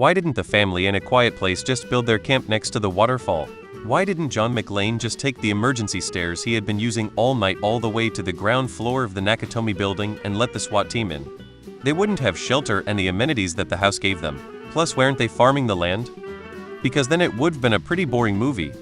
Why didn't the family in A Quiet Place just build their camp next to the waterfall? Why didn't John McClane just take the emergency stairs he had been using all night all the way to the ground floor of the Nakatomi building and let the SWAT team in? They wouldn't have shelter and the amenities that the house gave them. Plus, weren't they farming the land? Because then it would've been a pretty boring movie.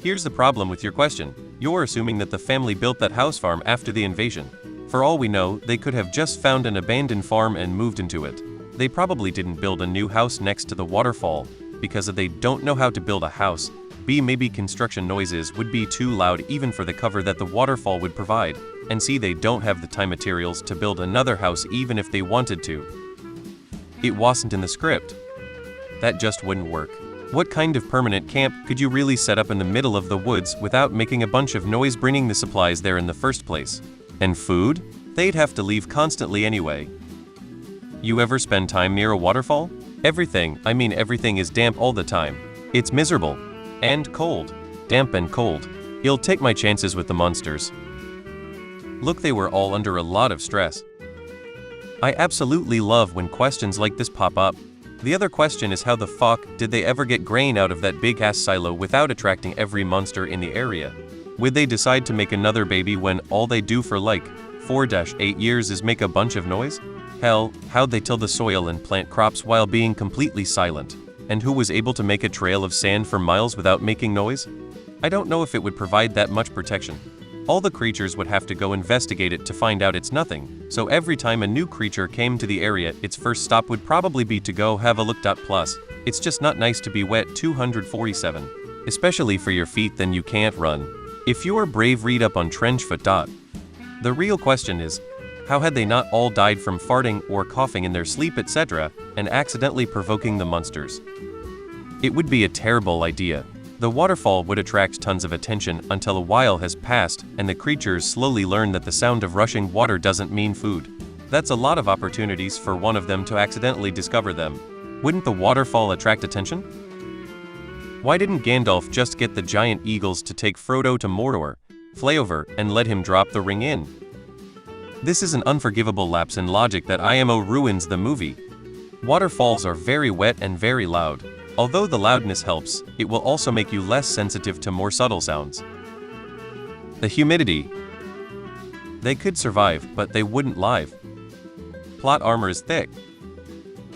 Here's the problem with your question. You're assuming that the family built that house farm after the invasion. For all we know, they could have just found an abandoned farm and moved into it. They probably didn't build a new house next to the waterfall, because they don't know how to build a house. B, maybe construction noises would be too loud even for the cover that the waterfall would provide. And C, they don't have the time materials to build another house even if they wanted to. It wasn't in the script. That just wouldn't work. What kind of permanent camp could you really set up in the middle of the woods without making a bunch of noise bringing the supplies there in the first place? And food? They'd have to leave constantly anyway. You ever spend time near a waterfall? Everything is damp all the time. It's miserable. And cold. Damp and cold. I'll take my chances with the monsters. Look, they were all under a lot of stress. I absolutely love when questions like this pop up. The other question is, how the fuck did they ever get grain out of that big ass silo without attracting every monster in the area? Would they decide to make another baby when all they do for like 4-8 years is make a bunch of noise? Hell, how'd they till the soil and plant crops while being completely silent? And who was able to make a trail of sand for miles without making noise? I don't know if it would provide that much protection. All the creatures would have to go investigate it to find out it's nothing, so every time a new creature came to the area, its first stop would probably be to go have a look. Plus, it's just not nice to be wet 247. Especially for your feet, then you can't run. If you're brave, read up on trench foot. The real question is, how had they not all died from farting or coughing in their sleep, etc., and accidentally provoking the monsters? It would be a terrible idea. The waterfall would attract tons of attention until a while has passed and the creatures slowly learn that the sound of rushing water doesn't mean food. That's a lot of opportunities for one of them to accidentally discover them. Wouldn't the waterfall attract attention? Why didn't Gandalf just get the giant eagles to take Frodo to Mordor, fly over, and let him drop the ring in? This is an unforgivable lapse in logic that IMO ruins the movie. Waterfalls are very wet and very loud. Although the loudness helps, it will also make you less sensitive to more subtle sounds. The humidity. They could survive, but they wouldn't live. Plot armor is thick.